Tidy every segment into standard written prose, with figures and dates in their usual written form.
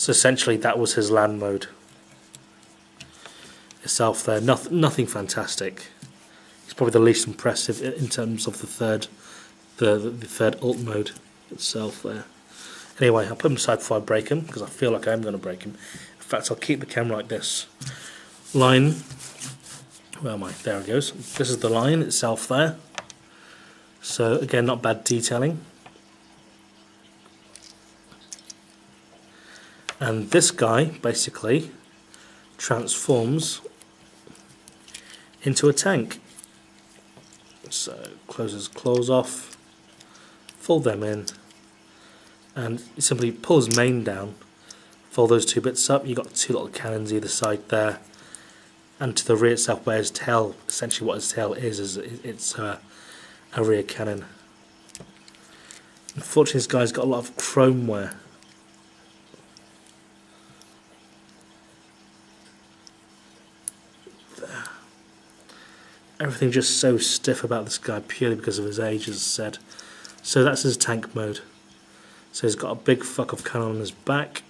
So essentially that was his land mode itself there. Nothing fantastic. It's probably the least impressive in terms of the third alt mode itself there. Anyway, I'll put him aside before I break him, because I feel like I am going to break him. In fact, I'll keep the camera like this. Line, where am I? There it goes. This is the line itself there. So again, not bad detailing. And this guy basically transforms into a tank. So close his claws off, fold them in, and simply pull his mane down, fold those two bits up. You've got two little cannons either side there, and to the rear itself where his tail, essentially what his tail is it's a rear cannon. Unfortunately this guy's got a lot of chrome wear. There. Everything just so stiff about this guy purely because of his age, as I said. So that's his tank mode. So he's got a big fuck off cannon on his back,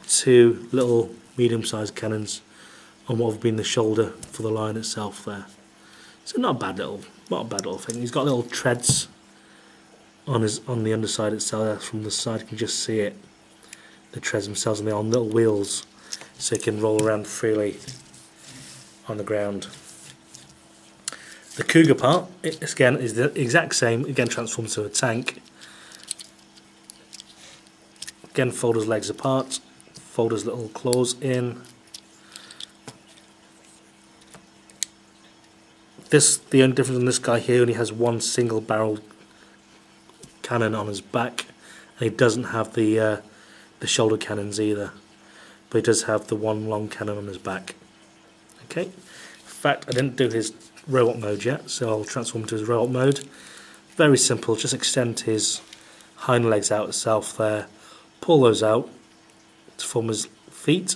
two little medium-sized cannons on what have been the shoulder for the line itself there. So not a bad little thing. He's got little treads on the underside itself. From the side you can just see it. The treads themselves, and they're on little wheels, so he can roll around freely on the ground. The cougar part, again, is the exact same. Again, transforms to a tank. Again, fold his legs apart, fold his little claws in. The only difference in this guy here, only has one single barrel cannon on his back, and he doesn't have the shoulder cannons either, but he does have the one long cannon on his back. Okay. In fact, I didn't do his robot mode yet, so I'll transform to his robot mode. Very simple. Just extend his hind legs out itself there, pull those out to form his feet.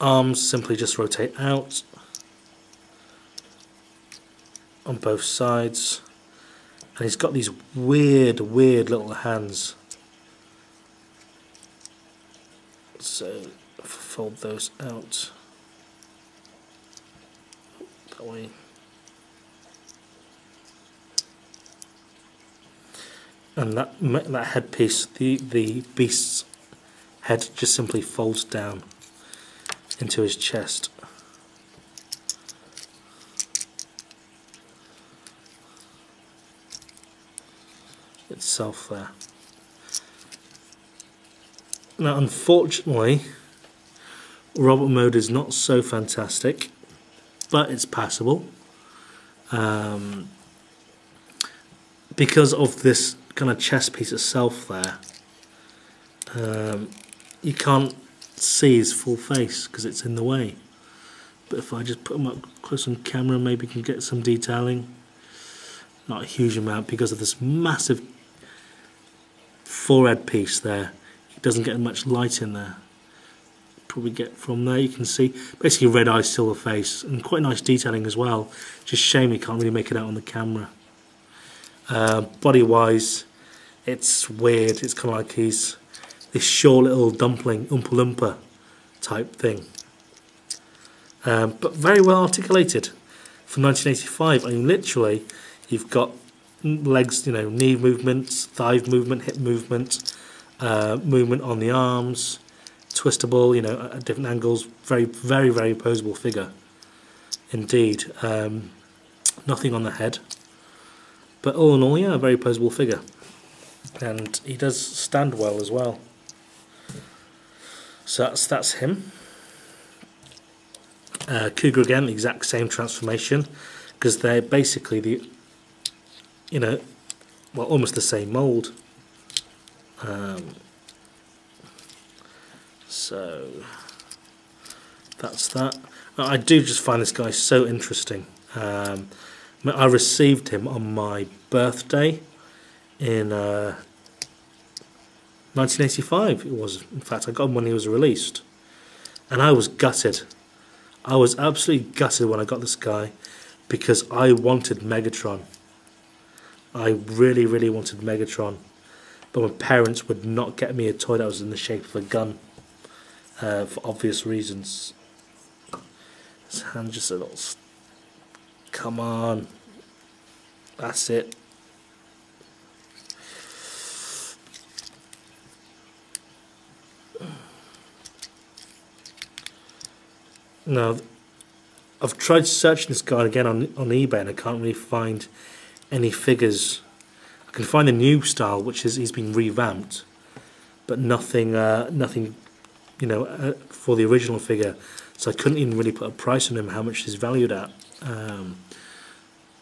Arms simply just rotate out on both sides, and he's got these weird little hands. So fold those out that way. And that headpiece, the beast's head, just simply folds down into his chest. Itself there. Now unfortunately robot mode is not so fantastic, but it's passable because of this kind of chest piece itself there. You can't see his full face because it's in the way, but if I just put him up close on camera, maybe you can get some detailing. Not a huge amount because of this massive forehead piece there. It doesn't get much light in there. Probably get from there, you can see basically red eyes, silver face, and quite nice detailing as well. Just shame you can't really make it out on the camera. Body wise, it's weird. It's kind of like he's this short little dumpling, Oompa Loompa type thing, but very well articulated for 1985. I mean, literally, you've got legs, you know, knee movements, thigh movement, hip movement, movement on the arms, twistable, you know, at different angles. Very posable figure indeed. Nothing on the head, but all in all, yeah, a very posable figure, and he does stand well as well. So that's him. Cougar again, the exact same transformation, because they're basically the, you know, well, almost the same mould. So that's that. I do just find this guy so interesting. I received him on my birthday in 1985. It was, in fact, I got him when he was released, and I was gutted. I was absolutely gutted when I got this guy because I wanted Megatron. I really wanted Megatron, but my parents would not get me a toy that was in the shape of a gun, for obvious reasons. His hand just a little... Come on. That's it. Now, I've tried searching this guy again on eBay and I can't really find any figures. I can find the new style, which is he's been revamped, but nothing, you know, for the original figure. So I couldn't even really put a price on him, how much he's valued at.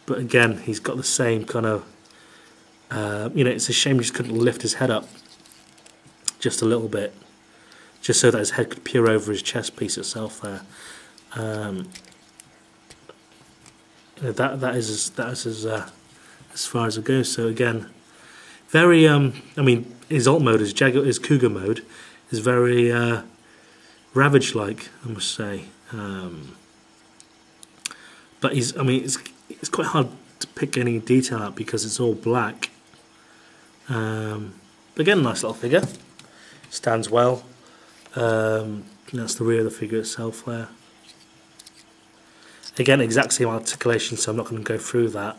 But again, he's got the same kind of, you know, it's a shame he just couldn't lift his head up just a little bit, just so that his head could peer over his chest piece itself there. You know, that is as far as it goes. So again, very I mean, his alt mode, his Cougar mode, is very Ravage-like, I must say. But I mean, it's quite hard to pick any detail out because it's all black. But again, nice little figure, stands well. That's the rear of the figure itself there. Again, exact same articulation, so I'm not going to go through that.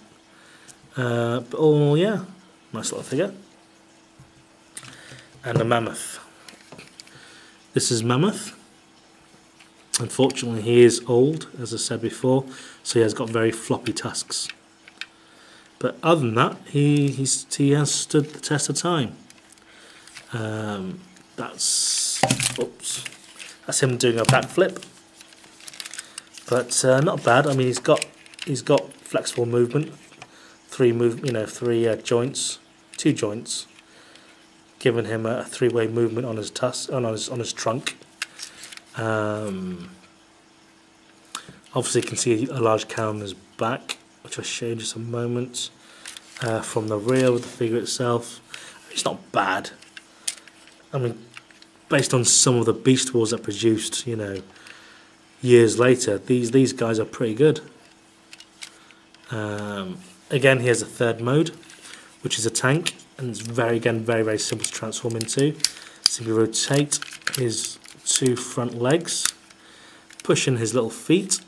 But oh yeah, nice little figure. And a mammoth. This is Mammoth. Unfortunately, he is old, as I said before, so he has got very floppy tusks. But other than that, he has stood the test of time. That's him doing a backflip. But not bad. I mean, he's got flexible movement, three joints, 2 joints, giving him a 3-way movement on his on his trunk. Obviously, you can see a large cannon on his back, which I'll show you in just a moment. From the rear with the figure itself, it's not bad. I mean, based on some of the Beast Wars that produced, you know, years later, these guys are pretty good. Again, he has a third mode, which is a tank, and it's very simple to transform into. Simply rotate his 2 front legs, push in his little feet,